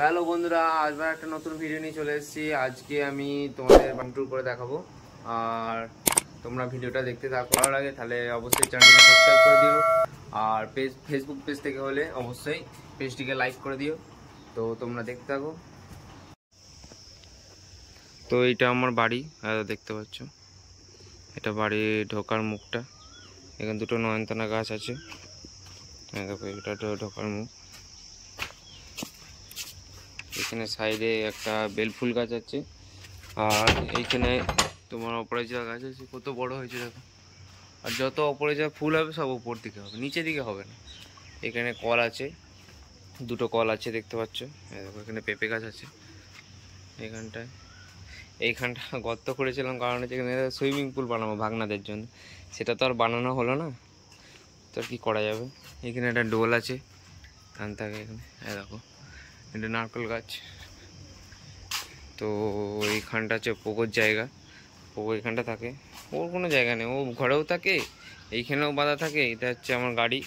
Hello বন্ধুরা, আজবার একটা নতুন ভিডিও নিয়ে চলে এসেছি। আজকে আমি তোমাদের বাড়ি ট্যুর করে দেখাবো। আর তোমরা ভিডিওটা দেখতে থাকো, ভালো লাগে তাহলে অবশ্যই চ্যানেলটিকে সাবস্ক্রাইব করে দিও। আর ফেসবুক পেজ থেকে হলে অবশ্যই পেজটিকে লাইক করে দিও। তো তোমরা দেখতে থাকো। তো এইটা আমার বাড়ি, দেখতে পাচ্ছ, এটা বাড়ি ঢোকার মুখটা। এখানে দুটো নয়নতারা গাছ আছে, দেখো এটা ঢোকার মুখ। এখানে সাইডে একটা বেলফুল গাছ আছে, আর এইখানে তোমার অপরাজিতা গাছ আছে, কত বড় হয়েছে দেখো। আর যত অপরাজিতা ফুল হবে সব উপর দিকে হবে, নিচে দিকে হবে না। এখানে কল আছে, দুটো কল আছে দেখতে পাচ্ছ। দেখো এখানে পেঁপে গাছ আছে এইখানটায়। এইখানটা গর্ত করেছিলাম কারণ হচ্ছে এখানে সুইমিং পুল বানাবো ভাগনাদের জন্য, সেটা তো আর বানানো হলো না, তো আর কি করা যাবে। এখানে একটা ডোল আছে ধান থাকে এখানে, দেখো এটা নারকেল গাছ। তো এইখানটা হচ্ছে পোকোর জায়গা, পোকো এখানটা থাকে, ওর কোনো জায়গা নেই, ও ঘরেও থাকে এইখানেও বাঁধা থাকে। এটা হচ্ছে আমার গাড়ি,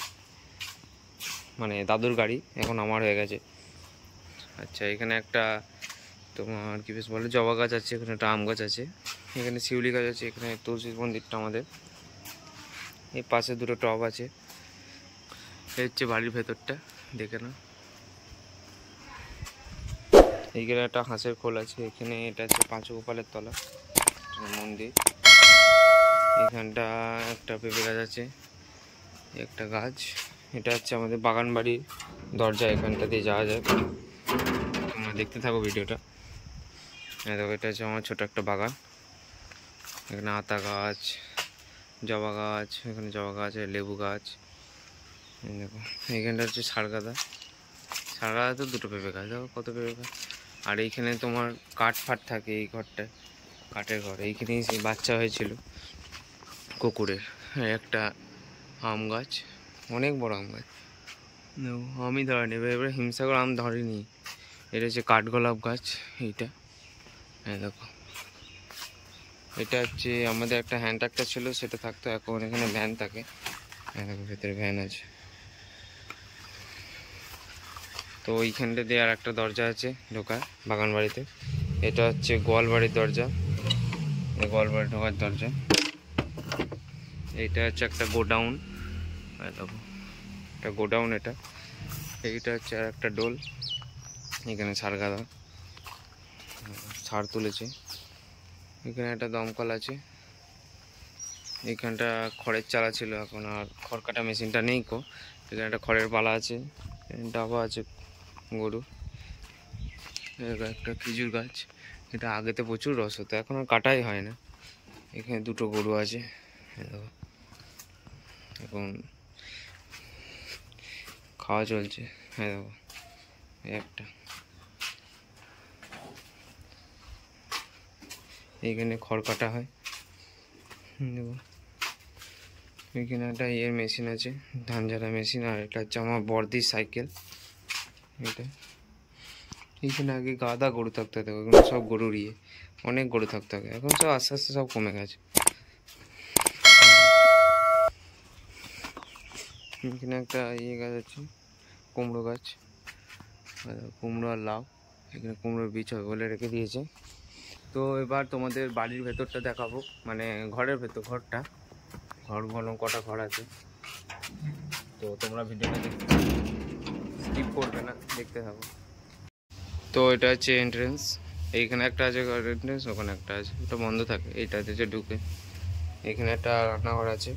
মানে দাদুর গাড়ি, এখন আমার হয়ে গেছে। আচ্ছা এখানে একটা তোমার কি বেশ বলে জবা গাছ আছে, এখানে একটা আম গাছ আছে, এখানে শিউলি গাছ আছে, এখানে তুলসী মন্দিরটা আমাদের। এই পাশে দুটো টব আছে। এই হচ্ছে বাড়ির ভেতরটা, দেখে না। এইখানে একটা হাঁসের খোল আছে, এখানে এটা হচ্ছে পাঁচগোপালের তলা মন্দির। এখানটা একটা পেঁপে গাছ আছে, একটা গাছ। এটা হচ্ছে আমাদের বাগান বাড়ির দরজা, এখানটা দিয়ে যাওয়া যায়। তোমরা দেখতে থাকো ভিডিওটা। দেখো এটা হচ্ছে আমার ছোট একটা বাগান, এখানে আতা গাছ, জবা গাছ, এখানে জবা গাছ, লেবু গাছ। দেখো এইখানটা হচ্ছে শালগাদা, শালগাদা তো দুটো পেঁপে গাছ, দেখো কত পেঁপে গাছ। আর এইখানে তোমার কাঠ ফাট থাকে, এই ঘরটায় কাঠের ঘর। এইখানেই সেই বাচ্চা হয়েছিল কুকুরের। একটা আম গাছ, অনেক বড় আম গাছ, আমি ধরেনি, এবারে হিমসাগর আম ধরেনি। এটা হচ্ছে কাঠগোলাপ গাছ এইটা, হ্যাঁ দেখো। এটা হচ্ছে আমাদের একটা হ্যান্ড ট্রাক্টর ছিল, সেটা থাকতো, এখন এখানে ভ্যান থাকে। হ্যাঁ দেখো ভেতরে ভ্যান আছে। তো ওইখানটা দিয়ে আর একটা দরজা আছে ঢোকার বাগান বাড়িতে। এটা হচ্ছে গোয়াল বাড়ির দরজা, গোয়াল বাড়ি ঢোকার দরজা। এইটা হচ্ছে একটা গোডাউন, দেখো একটা গোডাউন এটা। এইটা হচ্ছে আর একটা ডোল, এখানে সার গাদা সার তুলেছে। এখানে একটা দমকল আছে, এইখানটা খড়ের চালা ছিল, এখন আর খড় কাটা মেশিনটা নেই কো। এখানে একটা খড়ের পালা আছে, ডাবা আছে গরু। একটা খেজুর গাছ, এটা আগেতে প্রচুর রস হতো, এখন আর কাটাই হয় না। এখানে দুটো গরু আছে, এখন খাওয়া চলছে। হ্যাঁ দেখো একটা, এইখানে খড় কাটা হয়। দেখো এখানে একটা মেশিন আছে, ধান ঝাড়া মেশিন। আর এটা হচ্ছে আমার বর্দির সাইকেল এটা। এইখানে আগে গাদা গরু থাকতো, দেখো এখানে সব গরুর অনেক গরু থাকতো আগে, এখন সব আস্তে আস্তে সব কমে গেছে। এখানে একটা গাছ আছে, কুমড়ো গাছ, কুমড়ো আর লাউ। এখানে কুমড়োর বীজ হবে বলে রেখে দিয়েছে। তো এবার তোমাদের বাড়ির ভেতরটা দেখাবো, মানে ঘরের ভেতর, ঘর বলো কটা ঘর আছে। তো তোমরা ভিডিওটা দেখতে স্কিপ করবে না, দেখতে থাকো। তো এটা হচ্ছে এন্ট্রেন্স, এইখানে একটা আছে এন্ট্রেন্স, ওখানে একটা আছে, ওটা বন্ধ থাকে, এইটাতে যে ঢুকে। এখানে একটা রান্নাঘর আছে,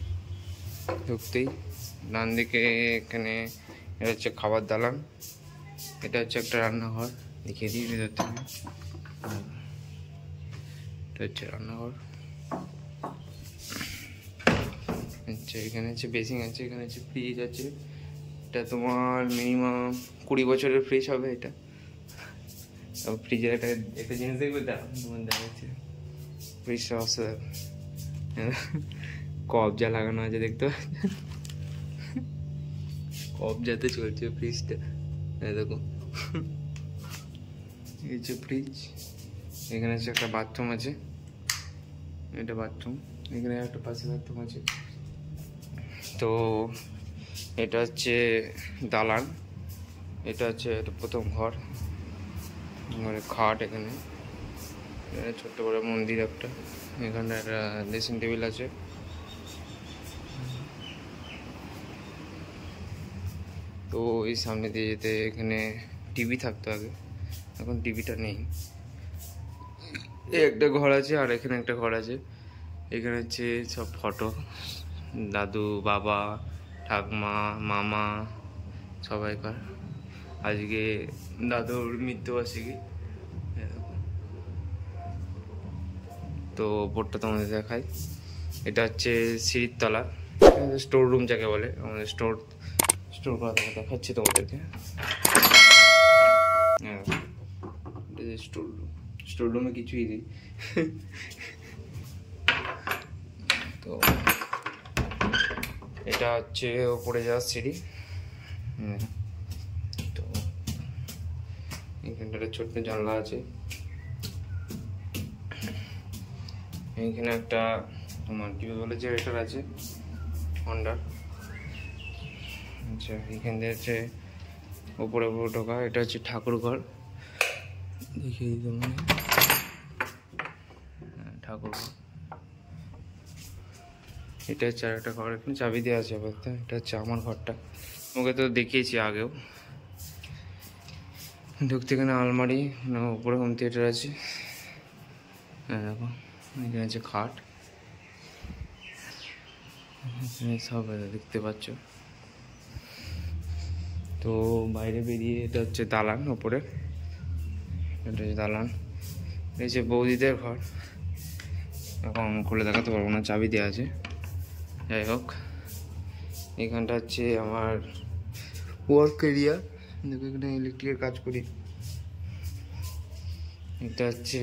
ঢুকতেই ডান দিকে। এখানে এটা হচ্ছে খাবার দালান, এটা হচ্ছে একটা রান্নাঘর, দেখিয়ে দিই ভেতর থেকে। এটা হচ্ছে রান্নাঘর। আচ্ছা এখানে হচ্ছে বেসিং আছে, এখানে হচ্ছে ফ্রিজ আছে। এটা তোমার মিনিমাম 20 বছরের ফ্রিজ হবে এটা। ফ্রিজের একটা জিনিস দেখবে, তোমার দেখাচ্ছে ফ্রিজটা অবস্থা। কবজা লাগানো আছে দেখতে পাচ্ছ, কবজাতে চলছে ফ্রিজটা, দেখো এই যে ফ্রিজ। এখানে হচ্ছে একটা বাথরুম আছে, এটা বাথরুম, এখানে একটা পাশে বাথরুম আছে। তো এটা হচ্ছে দালান, এটা হচ্ছে প্রথম ঘর, মানে খাট এখানে, ছোট্ট বড় মন্দির একটা, এখানে একটা ড্রেসিং টেবিল আছে। তো এই সামনে দিয়ে যেতে এখানে টিভি থাকতো আগে, এখন টিভিটা নেই। এই একটা ঘর আছে আর এখানে একটা ঘর আছে। এখানে হচ্ছে সব ফটো, দাদু, বাবা, ঠাকুমা, মামা সবাইকার। আজকে দাদুর মৃত্যুবার্ষিকী। তো ওপরটা তোমাদের দেখাই, এটা হচ্ছে সিঁড়ির তলা, স্টোর রুম যাকে বলে, আমাদের স্টোর করা দেখাচ্ছি তোমাদেরকে। হ্যাঁ, স্টোর রুমে কিছুই নেই। তো এটা হচ্ছে ওপরে যাওয়ার সিঁড়ি। তো এখানটা ছোট্ট জানলা আছে। এইখানে একটা তোমার কি বলে জেনারেটর আছে হন্ডার। আচ্ছা, এখান দিয়ে হচ্ছে ওপরে ঢোকা, এটা হচ্ছে ঠাকুর ঘর। দেখিয়ে দিতে মানে ঠাকুর ঘর। এটা হচ্ছে আর একটা ঘর, এখানে চাবি দেওয়া আছে বলতে। এটা হচ্ছে আমার ঘরটা, ওকে তো দেখিয়েছি আগেও। ঢুকতে এখানে আলমারি, উপরে হোম থিয়েটার আছে। হ্যাঁ দেখো, এখানে আছে খাট, এখানে সব দেখতে পাচ্ছ। তো বাইরে বেরিয়ে এটা হচ্ছে দালান, ওপরে এটা হচ্ছে দালান। এই যে বৌদিদের ঘর, এখন খুলে দেখাতে পারবো না, চাবি দেওয়া আছে। যাই হোক, এখানটা হচ্ছে আমার ওয়ার্ক এরিয়া, দেখো এখানে ইলেকট্রিকের কাজ করি। এটা হচ্ছে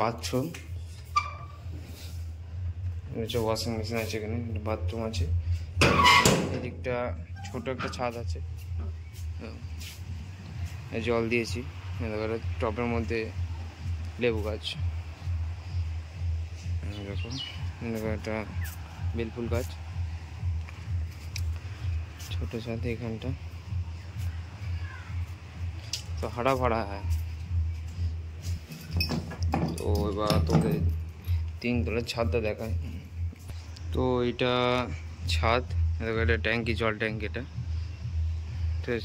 বাথরুম, হচ্ছে ওয়াশিং মেশিন আছে, এখানে বাথরুম আছে। এদিকটা ছোট একটা ছাদ আছে, জল দিয়েছি। টবের মধ্যে লেবু গাছ, দেখো একটা বেলফুল গাছ, ছোট ছাদ এখানটা। তো হারা ভাড়া হয়। তো এবার তোদের 3 তলার ছাদটা দেখায়। তো এটা ছাদ, দেখো এটা ট্যাঙ্কি, জল ট্যাঙ্কি। এটা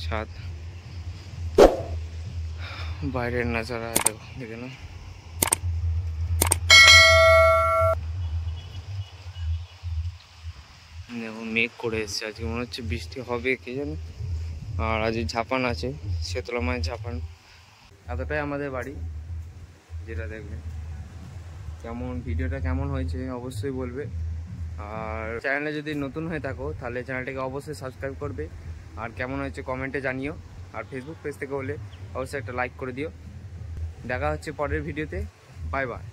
ছাদ, বাইরের নাচারা দেখো, দেখে না। দেখো মেঘ করে এসছে, আজকে মনে হচ্ছে বৃষ্টি হবে কে জানে। আর আজ ঝাপান আছে, শেতলা মায়ের ঝাপান। এতটাই আমাদের বাড়ি, যেটা দেখবে। ভিডিওটা কেমন হয়েছে অবশ্যই বলবে। আর চ্যানেলে যদি নতুন হয়ে থাকো তাহলে চ্যানেলটাকে অবশ্যই সাবস্ক্রাইব করবে। আর কেমন হয়েছে কমেন্টে জানিও। আর ফেসবুক পেজ থেকে হলে অবশ্যই একটা লাইক করে দিও। দেখা হচ্ছে পরের ভিডিওতে। Bye bye.